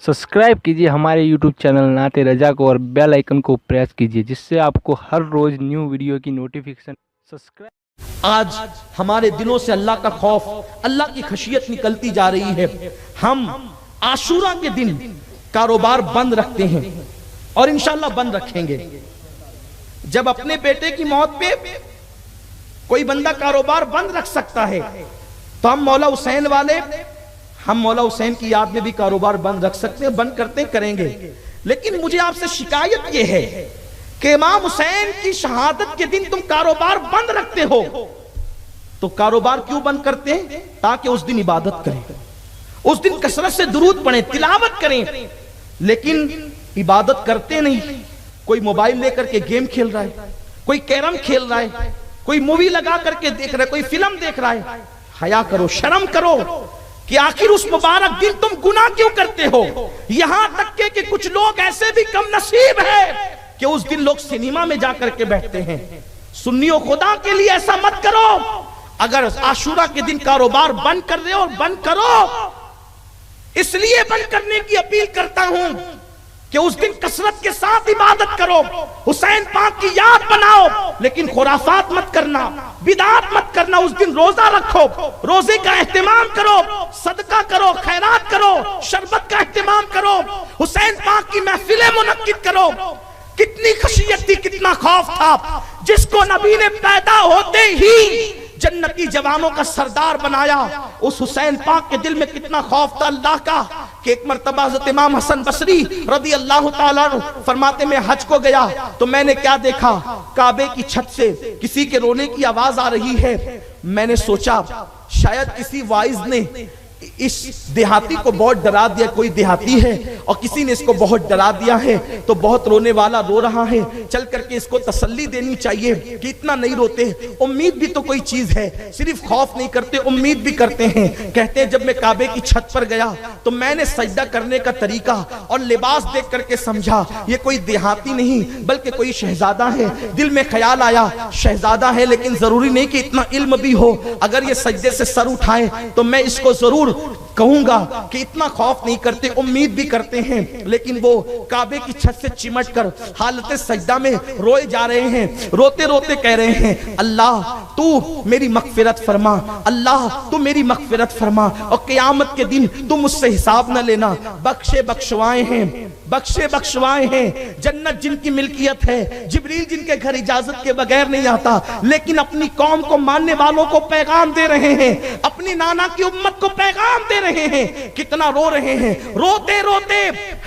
Subscribe कीजिए हमारे YouTube channel नाते रजा को और बेल आइकन को प्रेस कीजिए जिससे आपको हर रोज न्यू वीडियो की नोटिफिकेशन सब्सक्राइब। आज हमारे दिलों से अल्लाह का खौफ, अल्लाह की खशियत निकलती जा रही है। हम आशूरा के दिन कारोबार बंद रखते हैं और इंशाअल्लाह बंद रखेंगे। जब अपने बेटे की मौत पे कोई बंदा कारोबार बंद रख सकता है तो हम मौला हुसैन वाले, हम मौला हुसैन की याद में भी कारोबार बंद रख सकते हैं, बंद करते करेंगे। लेकिन मुझे आपसे शिकायत यह है कि इमाम हुसैन की शहादत के दिन तुम कारोबार बंद रखते हो। तो कारोबार क्यों बंद करते हैं? ताकि उस दिन इबादत करें, उस दिन कसरत से दुरूद पढ़ें, तिलावत करें। लेकिन इबादत करते नहीं। कोई मोबाइल लेकर के गेम खेल रहा है, कोई कैरम खेल रहा है, कोई मूवी लगा करके देख रहा है, कोई फिल्म देख रहा है। हया करो, शर्म करो कि आखिर उस मुबारक दिन तुम गुनाह क्यों करते हो। यहां तक कि कुछ लोग ऐसे भी कम नसीब है कि उस दिन लोग सिनेमा में जाकर के बैठते हैं। सुन्नियों, खुदा के लिए ऐसा मत करो। अगर आशूरा के दिन कारोबार बंद कर रहे हो, बंद करो। इसलिए बंद करने की अपील करता हूं कि उस दिन कसरत के साथ इबादत करो, हुसैन पाक की याद बनाओ, लेकिन खुराफात मत करना, बिदात मत करना। उस दिन रोजा रखो, रोजे का एहतमाम करो, सदका करो, खैरात करो, शरबत का एहतमाम करो, हुसैन पाक की महफिलें मुनक्किद करो। कितनी खशियत थी, कितना खौफ था, जिसको नबी ने पैदा होते ही जन्नती जवानों का सरदार बनाया। उस हुसैन पाक के दिल में कितना खौफ था अल्लाह का कि एक मर्तबा हज़रत इमाम हसन बसरी रज़ी अल्लाह ताला फरमाते, मैं हज को गया तो मैंने क्या देखा, काबे की छत से किसी के रोने की आवाज आ रही है। मैंने सोचा शायद किसी वाइज ने इस देहाती को बहुत डरा दिया, कोई देहाती है और किसी ने इसको बहुत डरा दिया है, तो बहुत रोने वाला रो रहा है, चल करके इसको तसल्ली देनी चाहिए कि इतना नहीं रोते। उम्मीद भी तो कोई चीज है, सिर्फ खौफ नहीं करते, उम्मीद भी करते हैं। कहते हैं जब मैं काबे की छत पर गया तो मैंने सजदा करने का तरीका और लिबास देख करके समझा ये कोई देहाती नहीं बल्कि कोई शहजादा है। दिल में ख्याल आया शहजादा है लेकिन जरूरी नहीं कि इतना इल्म भी हो। अगर ये सजदे से सर उठाए तो मैं इसको जरूर कहूंगा कि इतना खौफ नहीं करते, उम्मीद भी करते हैं। लेकिन वो काबे की छत से चिमट कर हालत सजदा में रोए जा रहे हैं, रोते रोते कह रहे हैं अल्लाह तू मेरी मगफिरत फरमा, अल्लाह तू मेरी मगफिरत फरमा और क़यामत के दिन तू मुझसे हिसाब न लेना। बख्शे बख्शवाए हैं, बख्शे बख्शवाए हैं। जन्नत जिनकी मिल्कियत है, जिब्रील जिनके घर इजाजत के बगैर नहीं आता, लेकिन अपनी कौम को मानने वालों को पैगाम दे रहे हैं, अपनी नाना की उम्मत को पैगाम दे रहे हैं। कितना रो रहे हैं, रोते रोते।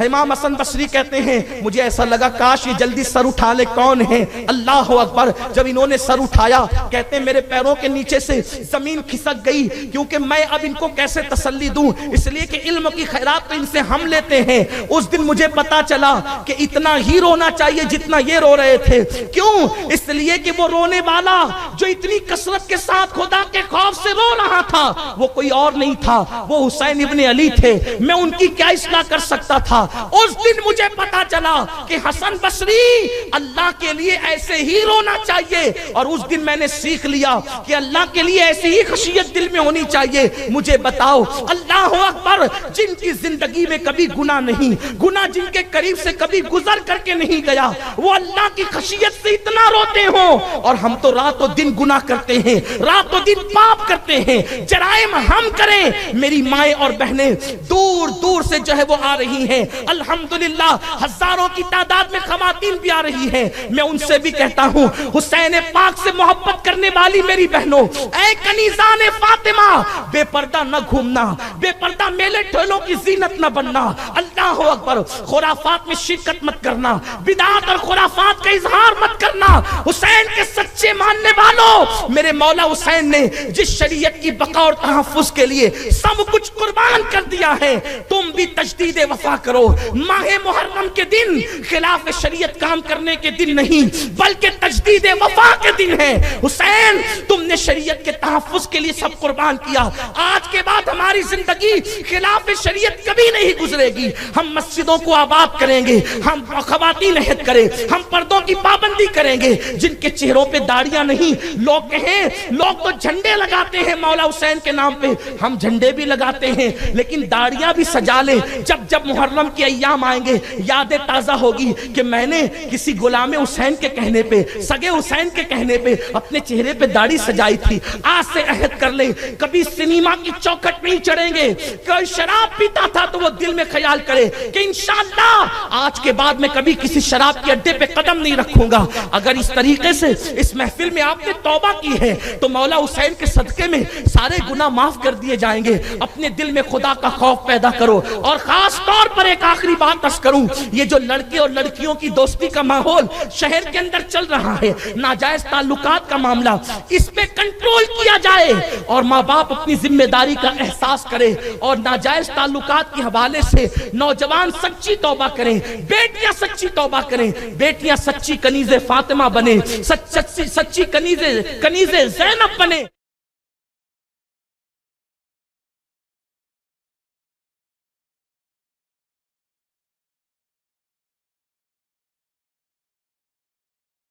इमाम हसन बसरी कहते हैं मुझे ऐसा लगा काश ये जल्दी सर उठा ले, कौन है? अल्लाह अकबर। जब इन्होंने सर उठाया कहते मेरे पैरों के नीचे से जमीन खिसक गई, क्योंकि मैं अब इनको कैसे तसल्ली दूं, इसलिए कि इल्म की खैरात तो इनसे हम लेते हैं। उस दिन मुझे पता चला कि इतना ही रोना चाहिए जितना ये रो रहे थे। क्यों? इसलिए कि वो रोने वाला जो इतनी कसरत के साथ खुदा के खौफ से रो रहा था वो कोई और नहीं था, वो हुसैन इब्ने अली थे। मैं उनकी क्या इस्लाह कर सकता था? उस दिन मुझे पता चला कि हसन बसरी अल्लाह के लिए ऐसे ही रोना चाहिए। और उस दिन मैंने सीख लिया कि अल्लाह के लिए ऐसी ही खशियत दिल में होनी चाहिए। मुझे बताओ अल्लाह अकबर, जिनकी जिंदगी में कभी गुनाह नहीं, गुनाह जिनके करीब से कभी गुजर करके नहीं गया, वो अल्लाह की खशियत से इतना रोते हो। और हम तो रातों दिन गुनाह करते हैं, रातों दिन पाप करते हैं, जराइम हम करें। मेरी माएं और बहनें दूर दूर से जो है वो आ रही हैं, अल्हम्दुलिल्लाह हजारों की तादाद में खवातीन भी आ रही हैं। मैं उनसे भी कहता हूं हुसैन पाक से मोहब्बत करने वाली मेरी बहनों, ऐ कनीज़ान फातिमा, बेपर्दा न घूमना, बेपर्दा मेले ठेलों की जीनत न बनना। अल्लाह अकबर। खुराफात में शिरकत मत करना, बिदात और खुराफात का इजहार मत करना। हुसैन के सच्चे मानने वालों, मेरे मौला हुसैन ने जिस शरीयत की बका और तहफ्फुज के लिए सब कुछ कुर्बान कर दिया है, तुम भी तजदीद वफा करो। माहे मुहर्रम के दिन खिलाफ शरीयत काम करने के दिन नहीं बल्कि तजदीद वफा के दिन है। हुसैन तुमने शरीयत के तहफ्फुज के लिए सब कुर्बान किया। आज के बाद हमारी जिंदगी खिलाफ शरीयत कभी नहीं गुजरेगी। ہم مسجدوں کو آباد کریں گے، ہم خواتین عہد کریں، ہم پردوں کی پابندی کریں گے، جن کے چہروں پہ داڑیاں نہیں، لوگ کہیں لوگ تو جھنڈے لگاتے ہیں مولا حسین کے نام پہ، ہم جھنڈے بھی لگاتے ہیں لیکن داڑیاں بھی سجا لیں۔ جب جب محرم کے ایام آئیں گے یادیں تازہ ہوگی کہ میں نے کسی غلام حسین کے کہنے پہ، سگے حسین کے کہنے پہ اپنے چہرے پہ داڑھی سجائی تھی۔ آج سے عہد کر لیں کبھی سنیما کی چوکھٹ نہیں چڑھیں گے۔ کوئی شراب پیتا تھا تو وہ دل میں خیال کرے کہ انشاءاللہ آج کے بعد میں کبھی کسی شراب کے اڈے پہ قدم نہیں رکھوں گا۔ اگر اس طریقے سے اس محفل میں آپ نے توبہ کی ہے تو مولا حسین کے صدقے میں سارے گناہ معاف کر دیے جائیں گے۔ اپنے دل میں خدا کا خوف پیدا کرو۔ اور خاص طور پر ایک آخری بات عرض کروں، یہ جو لڑکے اور لڑکیوں کی دوستی کا ماحول شہر کے اندر چل رہا ہے، ناجائز تعلقات کا معاملہ، اس پہ کنٹرول کیا جائے اور ماں باپ اپنی ذمہ داری کا احساس کرے اور ناجائز تعلقات کے حوالے سے نوجوان سچی توبہ کریں، بیٹیاں سچی توبہ کریں، بیٹیاں سچی کنیز فاطمہ بنے، سچی کنیز زینب بنے۔